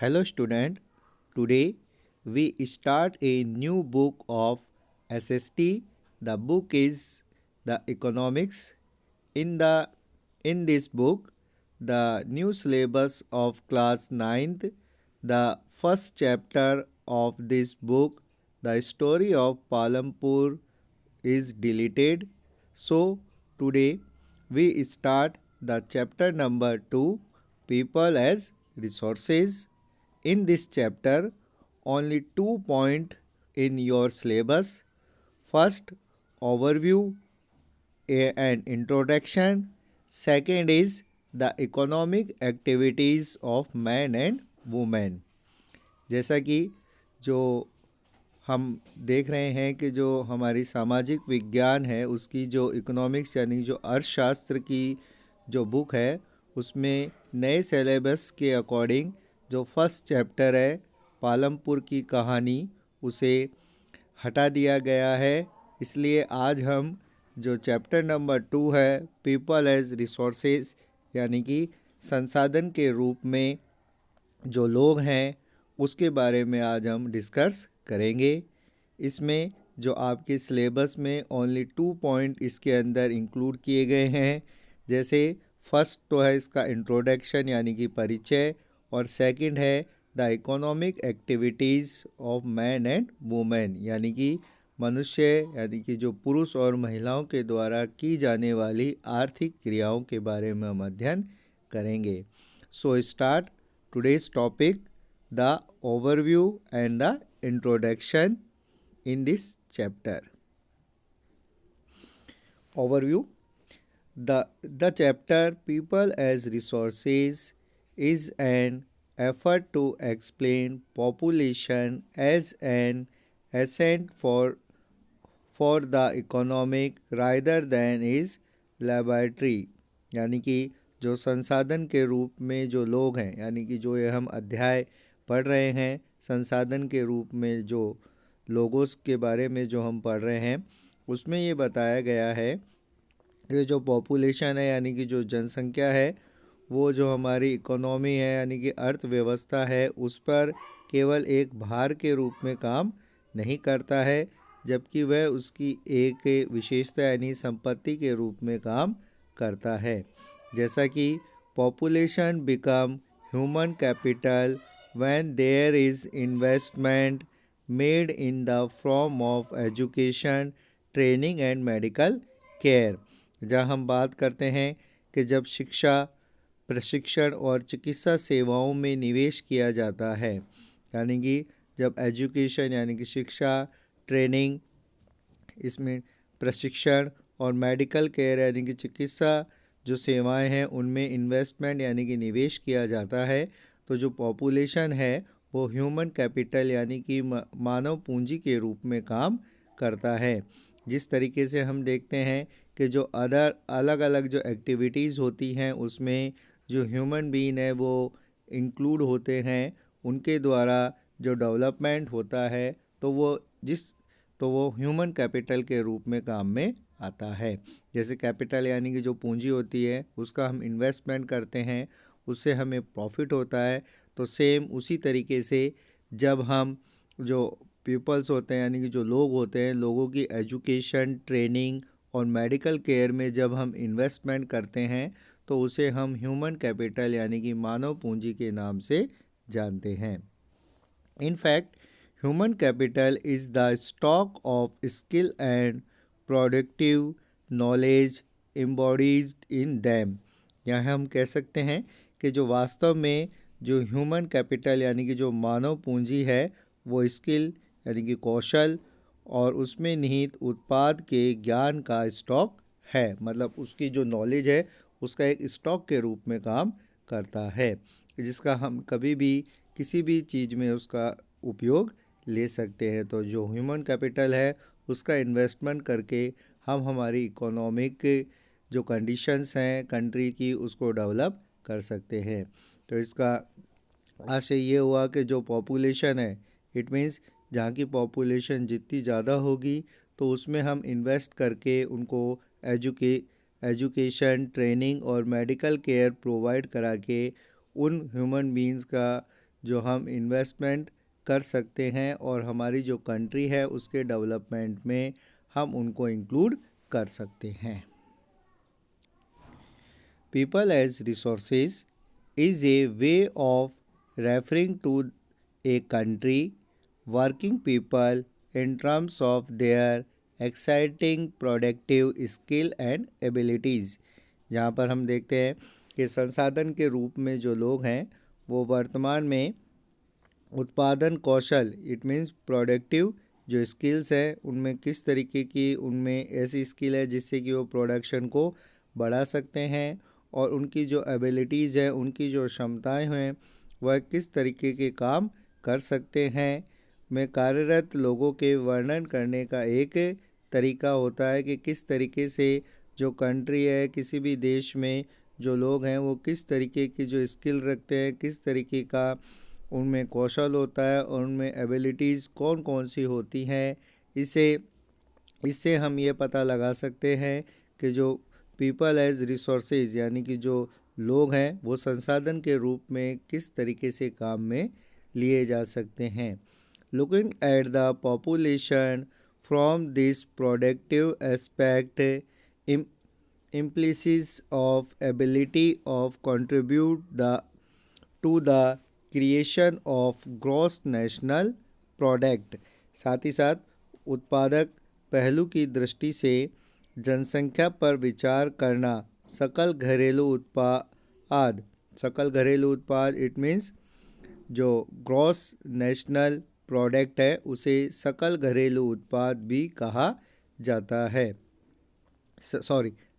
Hello student, today we start a new book of SST. The book is the economics. In this book, the new syllabus of class ninth, the first chapter of this book, the story of Palampur is deleted. So today we start the chapter number 2, people as resources. In this chapter, only 2 points in your syllabus. First, overview and introduction. Second is the economic activities of man and woman. जैसा कि जो हम देख रहे हैं कि जो हमारी सामाजिक विज्ञान है उसकी जो इकोनॉमिक्स यानी जो अर्थशास्त्र की जो बुक है उसमें नए सिलेबस के अकॉर्डिंग जो फर्स्ट चैप्टर है पालमपुर की कहानी उसे हटा दिया गया है। इसलिए आज हम जो चैप्टर नंबर 2 है पीपल एज रिसोर्सेज यानी कि संसाधन के रूप में जो लोग हैं उसके बारे में आज हम डिस्कस करेंगे। इसमें जो आपके सिलेबस में ओनली 2 पॉइंट इसके अंदर इंक्लूड किए गए हैं। जैसे फर्स्ट तो है इसका इंट्रोडक्शन यानी कि परिचय और सेकंड है the economic activities of man and women यानी कि मनुष्य यानी कि जो पुरुष और महिलाओं के द्वारा की जाने वाली आर्थिक क्रियाओं के बारे में हम अध्ययन करेंगे। So start today's topic, the overview and the introduction in this chapter. Overview. The chapter People as Resources is an effort to explain population as an asset for the economic rather than is laboratory यानी कि जो संसाधन के रूप में जो लोग हैं यानी कि जो ये हम अध्याय पढ़ रहे हैं संसाधन के रूप में जो लोगों के बारे में जो हम पढ़ रहे हैं उसमें ये बताया गया है कि जो पॉपुलेशन है यानी कि जो जनसंख्या है वो जो हमारी इकोनॉमी है यानी कि अर्थव्यवस्था है उस पर केवल एक भार के रूप में काम नहीं करता है जबकि वह उसकी एक विशेषता यानी संपत्ति के रूप में काम करता है। जैसा कि population become human capital when there is investment made in the form of education training and medical care. जहाँ हम बात करते हैं कि जब शिक्षा प्रशिक्षण और चिकित्सा सेवाओं में निवेश किया जाता है यानी कि जब एजुकेशन यानी कि शिक्षा ट्रेनिंग इसमें प्रशिक्षण और मेडिकल केयर यानी कि चिकित्सा जो सेवाएं हैं उनमें इन्वेस्टमेंट यानी कि निवेश किया जाता है तो जो पॉपुलेशन है वो ह्यूमन कैपिटल यानी कि मानव पूंजी के रूप में काम करता है। जिस तरीके से हम देखते हैं कि जो अलग अलग जो एक्टिविटीज़ होती हैं उसमें जो ह्यूमन बीइंग है वो इंक्लूड होते हैं उनके द्वारा जो डेवलपमेंट होता है तो वो ह्यूमन कैपिटल के रूप में काम में आता है। जैसे कैपिटल यानी कि जो पूंजी होती है उसका हम इन्वेस्टमेंट करते हैं उससे हमें प्रॉफिट होता है तो सेम उसी तरीके से जब हम जो पीपल्स होते हैं यानी कि जो लोग होते हैं लोगों की एजुकेशन ट्रेनिंग और मेडिकल केयर में जब हम इन्वेस्टमेंट करते हैं तो उसे हम ह्यूमन कैपिटल यानी कि मानव पूंजी के नाम से जानते हैं। In fact human capital is the stock of skill and productive knowledge embodies in them. यहाँ हम कह सकते हैं कि जो वास्तव में जो ह्यूमन कैपिटल यानी कि जो मानव पूंजी है वो स्किल यानी कि कौशल और उसमें निहित उत्पाद के ज्ञान का स्टॉक है मतलब उसकी जो नॉलेज है उसका एक स्टॉक के रूप में काम करता है जिसका हम कभी भी किसी भी चीज़ में उसका उपयोग ले सकते हैं। तो जो ह्यूमन कैपिटल है उसका इन्वेस्टमेंट करके हम हमारी इकोनॉमिक जो कंडीशंस हैं कंट्री की उसको डेवलप कर सकते हैं। तो इसका आशय ये हुआ कि जो पॉपुलेशन है इट मीन्स जहाँ की पॉपुलेशन जितनी ज़्यादा होगी तो उसमें हम इन्वेस्ट करके उनको एजुकेशन ट्रेनिंग और मेडिकल केयर प्रोवाइड करा के उन ह्यूमन बीइंग्स का जो हम इन्वेस्टमेंट कर सकते हैं और हमारी जो कंट्री है उसके डेवलपमेंट में हम उनको इंक्लूड कर सकते हैं। People as resources is a way of referring to a country working people in terms of their exciting productive skill and abilities। जहाँ पर हम देखते हैं कि संसाधन के रूप में जो लोग हैं वो वर्तमान में उत्पादन कौशल इट मीन्स प्रोडक्टिव जो स्किल्स है उनमें किस तरीके की उनमें ऐसी स्किल है जिससे कि वो प्रोडक्शन को बढ़ा सकते हैं और उनकी जो एबिलिटीज़ है उनकी जो क्षमताएं हैं वह किस तरीके के काम कर सकते हैं में कार्यरत लोगों के वर्णन करने का एक तरीका होता है कि किस तरीके से जो कंट्री है किसी भी देश में जो लोग हैं वो किस तरीके की जो स्किल रखते हैं किस तरीके का उनमें कौशल होता है और उनमें एबिलिटीज़ कौन कौन सी होती हैं। इससे हम ये पता लगा सकते हैं कि जो पीपल एज रिसोर्सेज यानी कि जो लोग हैं वो संसाधन के रूप में किस तरीके से काम में लिए जा सकते हैं। Looking at the population from this productive aspect implies of ability of contribute to the creation of gross national product. साथ ही साथ उत्पादक पहलू की दृष्टि से जनसंख्या पर विचार करना सकल घरेलू उत्पाद इट मीन्स जो ग्रॉस नेशनल प्रोडक्ट है उसे सकल घरेलू उत्पाद भी कहा जाता है।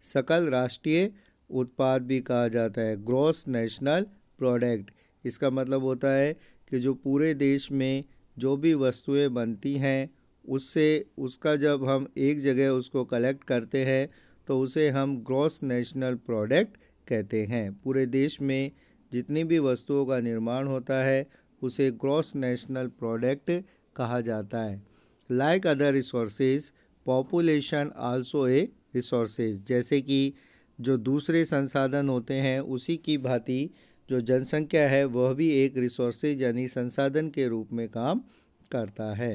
सकल राष्ट्रीय उत्पाद भी कहा जाता है, ग्रॉस नेशनल प्रोडक्ट। इसका मतलब होता है कि जो पूरे देश में जो भी वस्तुएं बनती हैं उसका जब हम एक जगह उसको कलेक्ट करते हैं तो उसे हम ग्रॉस नेशनल प्रोडक्ट कहते हैं। पूरे देश में जितनी भी वस्तुओं का निर्माण होता है उसे ग्रॉस नेशनल प्रोडक्ट कहा जाता है। Like other resources population also a resources, जैसे कि जो दूसरे संसाधन होते हैं उसी की भांति जो जनसंख्या है वह भी एक रिसोर्सेज यानी संसाधन के रूप में काम करता है।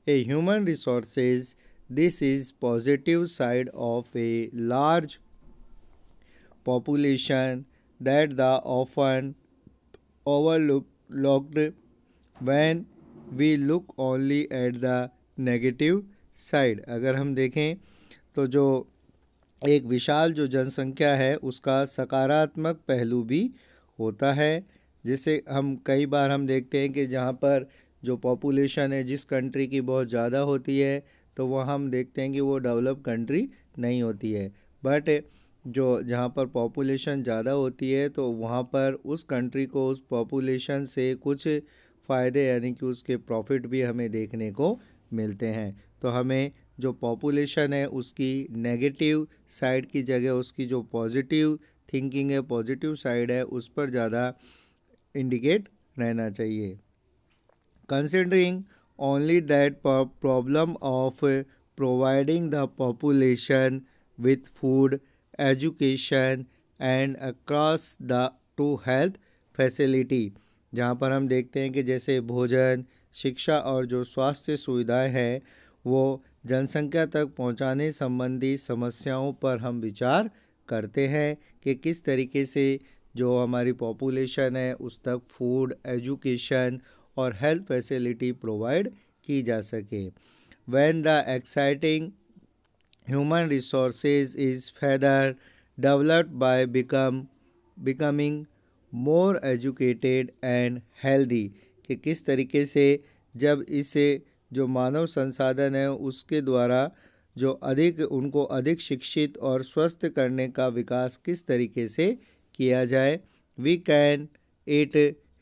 A human resources this is positive side of a large population that the often overlooked when we look only at the negative side। अगर हम देखें तो जो एक विशाल जो जनसंख्या है उसका सकारात्मक पहलू भी होता है, जिसे हम कई बार हम देखते हैं कि जहाँ पर जो पॉपुलेशन है जिस कंट्री की बहुत ज़्यादा होती है तो वहाँ हम देखते हैं कि वो डेवलप कंट्री नहीं होती है। बट जो जहाँ पर पॉपुलेशन ज़्यादा होती है तो वहाँ पर उस कंट्री को उस पॉपुलेशन से कुछ फ़ायदे यानी कि उसके प्रॉफिट भी हमें देखने को मिलते हैं। तो हमें जो पॉपुलेशन है उसकी नेगेटिव साइड की जगह उसकी जो पॉजिटिव थिंकिंग है पॉजिटिव साइड है उस पर ज़्यादा इंडिकेट रहना चाहिए। Considering only that problem of providing the population with food education and across the two health facility, जहाँ पर हम देखते हैं कि जैसे भोजन शिक्षा और जो स्वास्थ्य सुविधाएं हैं वो जनसंख्या तक पहुँचाने संबंधी समस्याओं पर हम विचार करते हैं कि किस तरीके से जो हमारी पॉपुलेशन है उस तक फूड एजुकेशन और हेल्थ फैसिलिटी प्रोवाइड की जा सके। When the exciting human resources is further developed by becoming more educated and healthy, कि किस तरीके से जब इसे जो मानव संसाधन है उसके द्वारा जो उनको अधिक शिक्षित और स्वस्थ करने का विकास किस तरीके से किया जाए। We can it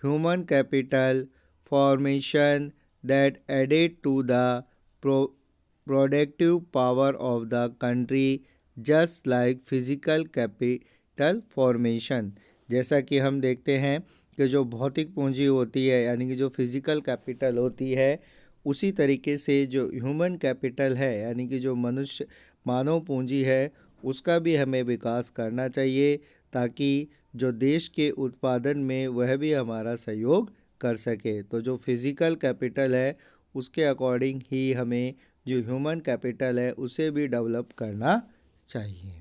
human capital formation that added to the productive power of the country just like physical capital formation. जैसा कि हम देखते हैं कि जो भौतिक पूंजी होती है यानी कि जो फिजिकल कैपिटल होती है उसी तरीके से जो ह्यूमन कैपिटल है यानी कि जो मानव पूंजी है उसका भी हमें विकास करना चाहिए ताकि जो देश के उत्पादन में वह भी हमारा सहयोग कर सके। तो जो फिज़िकल कैपिटल है उसके अकॉर्डिंग ही हमें जो ह्यूमन कैपिटल है उसे भी डेवलप करना चाहिए।